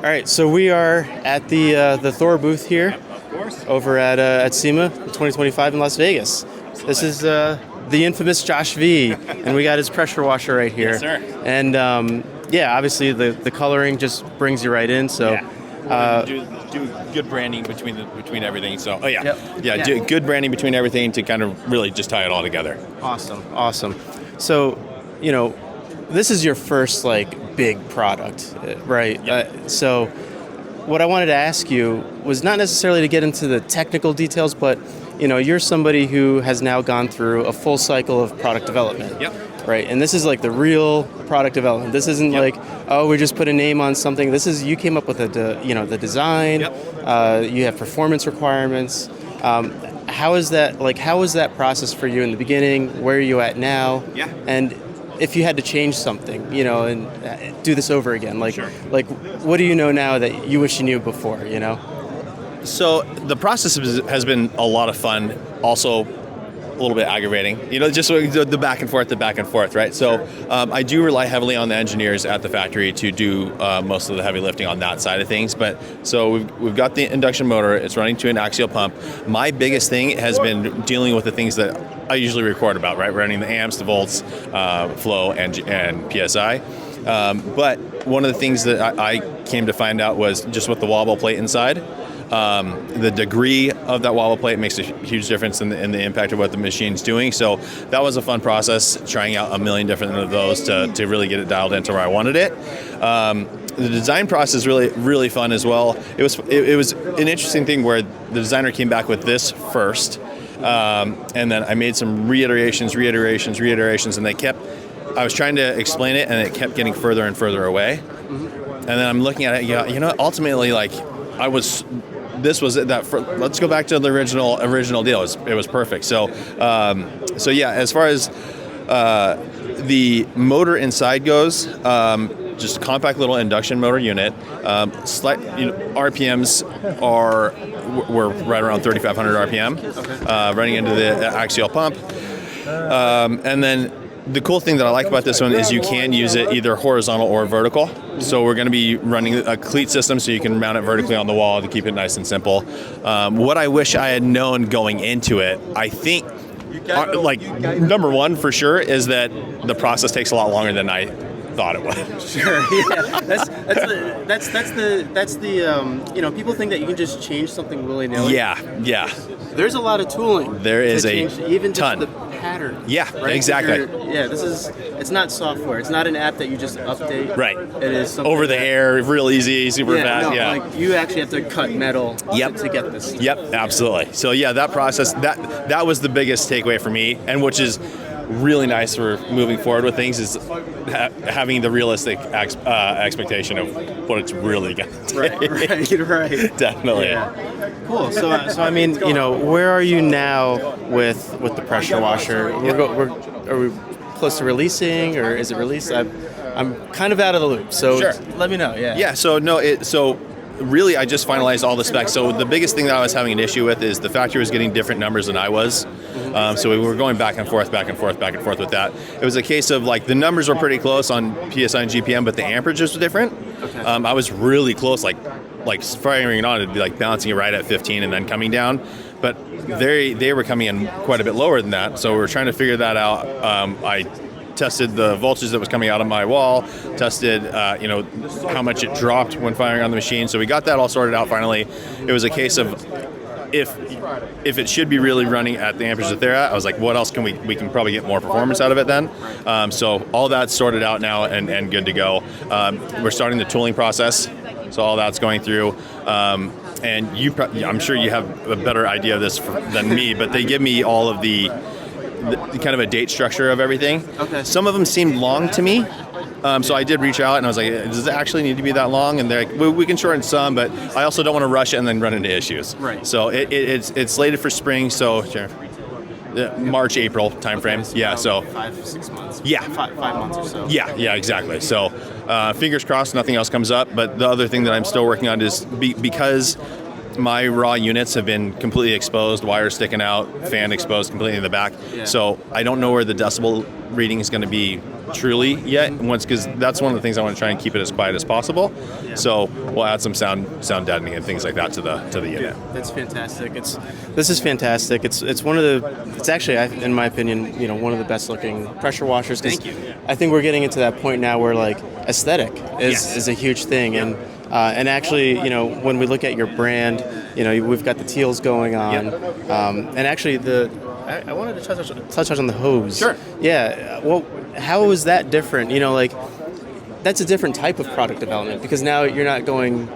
All right, so we are at the Thor booth here Of course. over at SEMA 2025 in Las Vegas. This is the infamous Josh V, and we got his pressure washer right here. Yes, sir. And yeah, obviously the coloring just brings you right in. So Do good branding between everything. So, Yep. do good branding between everything to kind of really just tie it all together. awesome. So, this is your first big product, right? So what I wanted to ask you was not necessarily to get into the technical details, but you're somebody who has now gone through a full cycle of product development. Yep. Right, and this is the real product development. This isn't we just put a name on something. This is you came up with the design. Yep. You have performance requirements. How is that? How was that process for you in the beginning? Where are you at now? Yeah. And if you had to change something, and do this over again, Sure. What do you know now that you wish you knew before? So the process has been a lot of fun. Also, a little bit aggravating, just the back and forth, right? So I do rely heavily on the engineers at the factory to do most of the heavy lifting on that side of things. But so we've got the induction motor. It's running to an axial pump. My biggest thing has been dealing with the things that I usually record about, right? Running the amps, the volts, flow, and PSI. But one of the things that I came to find out was just with the wobble plate inside. The degree of that wobble plate makes a huge difference in the impact of what the machine's doing. So that was a fun process, trying out a million different of those to really get it dialed into where I wanted it. The design process really fun as well. It was an interesting thing where the designer came back with this first, and then I made some reiterations, and I was trying to explain it, and it kept getting further and further away. Mm-hmm. And then I'm looking at it, ultimately, this was it. Let's go back to the original deal. It was perfect. So as far as the motor inside goes, just a compact little induction motor unit. Slight RPMs were right around 3,500 RPM, running into the axial pump, and then. The cool thing that I like about this one is you can use it either horizontal or vertical. So we're going to be running a cleat system so you can mount it vertically on the wall to keep it nice and simple. What I wish I had known going into it, I think, number one for sure, is that the process takes a lot longer than I thought it would. Sure. Yeah. That's the people think that you can just change something willy-nilly. Yeah. There's a lot of tooling. There is even ton. Just the pattern. Yeah, right? exactly. It's not software. It's not an app that you just update. Right. It is something over the air, real easy, super fast. No, you actually have to cut metal to get this stuff. Yep, absolutely. So that process, that was the biggest takeaway for me, and which is really nice for moving forward with things, is having the realistic expectation of what it's really going to take. Right. Definitely. Yeah. Cool. So I mean, where are you now with the pressure washer? Are we close to releasing, or is it released? I'm kind of out of the loop. So sure. Let me know. Yeah. Yeah. So really, I just finalized all the specs. So the biggest thing that I was having an issue with is the factory was getting different numbers than I was. So we were going back and forth with that. It was a case of the numbers were pretty close on PSI and GPM, but the amperages were different. Okay. I was really close, like firing it on, it'd be bouncing it right at 15 and then coming down. But they were coming in quite a bit lower than that. So we were trying to figure that out. I tested the voltage that was coming out of my wall, tested how much it dropped when firing on the machine. So we got that all sorted out finally. It was a case of if it should be really running at the amperage that they're at, I was like, what else can we can probably get more performance out of it then. So all that's sorted out now and good to go. We're starting the tooling process. So all that's going through. And I'm sure you have a better idea of this than me, but they give me all of the kind of a date structure of everything. Okay. Some of them seemed long to me. So I did reach out and I was like, does it actually need to be that long? And they're like, we can shorten some, but I also don't want to rush it and then run into issues. Right. So it's slated for spring, so March, April timeframe. Okay, yeah, so 5-6 months. Yeah. 5 months or so. Yeah, exactly. So fingers crossed nothing else comes up. But the other thing that I'm still working on is because my raw units have been completely exposed, wires sticking out, fan exposed completely in the back. Yeah. So I don't know where the decibel reading is going to be truly yet. Once, because that's one of the things I want to try and keep it as quiet as possible. So we'll add some sound deadening and things like that to the unit. That's fantastic. This is fantastic. It's one of the. It's actually, in my opinion, one of the best looking pressure washers. Thank you. I think we're getting into that point now where like aesthetic is a huge thing, and actually, when we look at your brand, we've got the teals going on, and actually I wanted to touch on the hose. Sure. Yeah. Well, how is that different? Like that's a different type of product development because now you're not going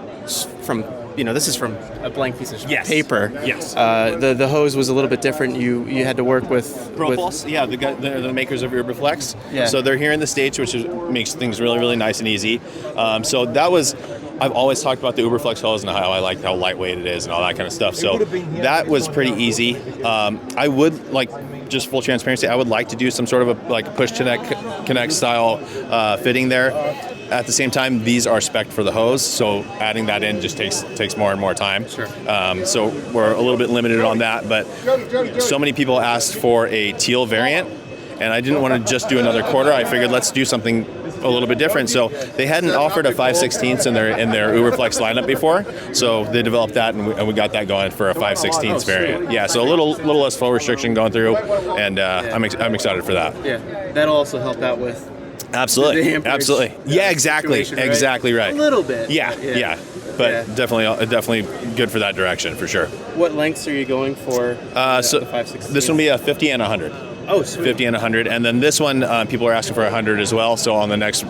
from. This is from a blank piece of paper. Yes. The hose was a little bit different. You had to work with ProPulse. Yeah, they're the makers of Uberflex. Yeah. So they're here in the States, which makes things really, really nice and easy. So that was. I've always talked about the Uberflex hose and how I like how lightweight it is and all that kind of stuff. So that was pretty easy. I would just full transparency. I would like to do some sort of a push connect style fitting there. At the same time, these are spec'd for the hose, so adding that in just takes more and more time. Sure. So we're a little bit limited on that, but so many people asked for a teal variant, and I didn't want to just do another quarter. I figured let's do something a little bit different. So they hadn't offered a 5/16 in their Uberflex lineup before, so they developed that, and we got that going for a 5/16 variant. Yeah, so a little less flow restriction going through, and I'm excited for that. Yeah, that'll also help out with. Absolutely. Yeah, exactly. Right? Exactly right. A little bit. Yeah. But definitely good for that direction for sure. What lengths are you going for? So the 5/16? this one will be a 50 and 100. Oh, sweet. 50 and 100, and then this one people are asking for 100 as well. So on the next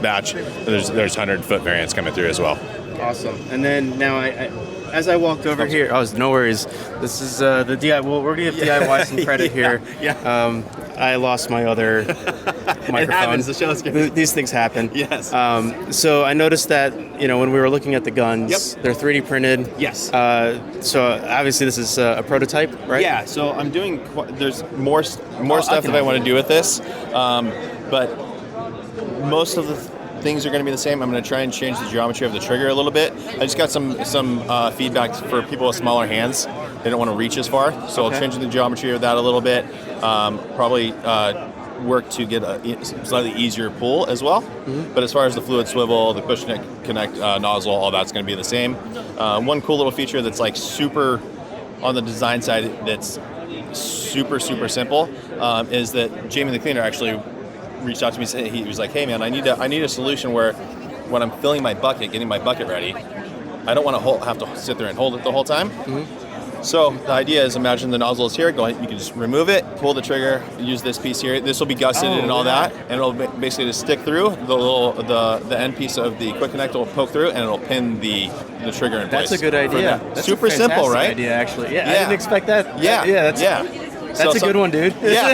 batch, there's 100-foot variants coming through as well. Awesome. And then now as I walked over here, no worries. This is the DIY. Well, we're gonna give DIY some credit here. Yeah. I lost my other microphone. It happens. The show's good. These things happen. Yes. So I noticed that when we were looking at the guns, they're 3D printed. Yes. So obviously this is a prototype, right? Yeah. So I'm doing. There's more stuff that I want to do with this, but most of the things are going to be the same. I'm going to try and change the geometry of the trigger a little bit. I just got some feedback for people with smaller hands. They don't want to reach as far, so I'll change the geometry of that a little bit. Probably work to get a slightly easier pull as well. Mm-hmm. But as far as the fluid swivel, the push connect nozzle, all that's going to be the same. One cool little feature that's super on the design side that's super simple is that Jamie the cleaner actually reached out to me. He was like, "Hey man, I need a solution where when I'm filling my bucket, getting my bucket ready, I don't want to have to sit there and hold it the whole time." Mm-hmm. So the idea is, imagine the nozzle is here. You can just remove it, pull the trigger, use this piece here. This will be gusseted and all that, and it'll basically just stick through. The end piece of the quick connect will poke through, and it'll pin the trigger in place. That's a good idea. That's super simple, right? Idea, actually. Yeah, I didn't expect that. Yeah. That's a good one, dude. Yeah.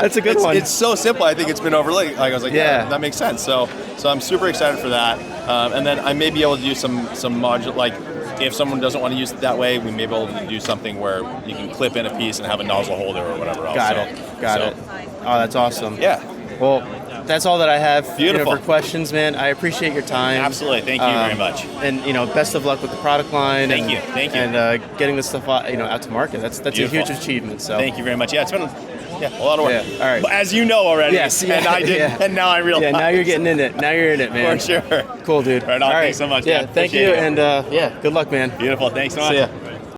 That's a good one. It's so simple. I think it's been overlooked. I was like, yeah, that makes sense. So I'm super excited for that. And then I may be able to do some module, if someone doesn't want to use it that way, we may be able to do something where you can clip in a piece and have a nozzle holder or whatever else. Got it. Oh, that's awesome. Yeah. Well, that's all that I have. Beautiful. For questions, man. I appreciate your time. Absolutely. Thank you very much. And best of luck with the product line. Thank you. And getting this stuff out to market. That's a huge achievement. So thank you very much. Yeah, it's been a lot of work. Yeah. All right. But as you know already. Yes. And I did. Yeah. And now I realize. Yeah. Now you're getting in it. Now you're in it, man. For sure. Cool, dude. Right on. Thanks so much. Yeah. Man. Thank you. Appreciate it. And good luck, man. Beautiful. Thanks so much. See ya.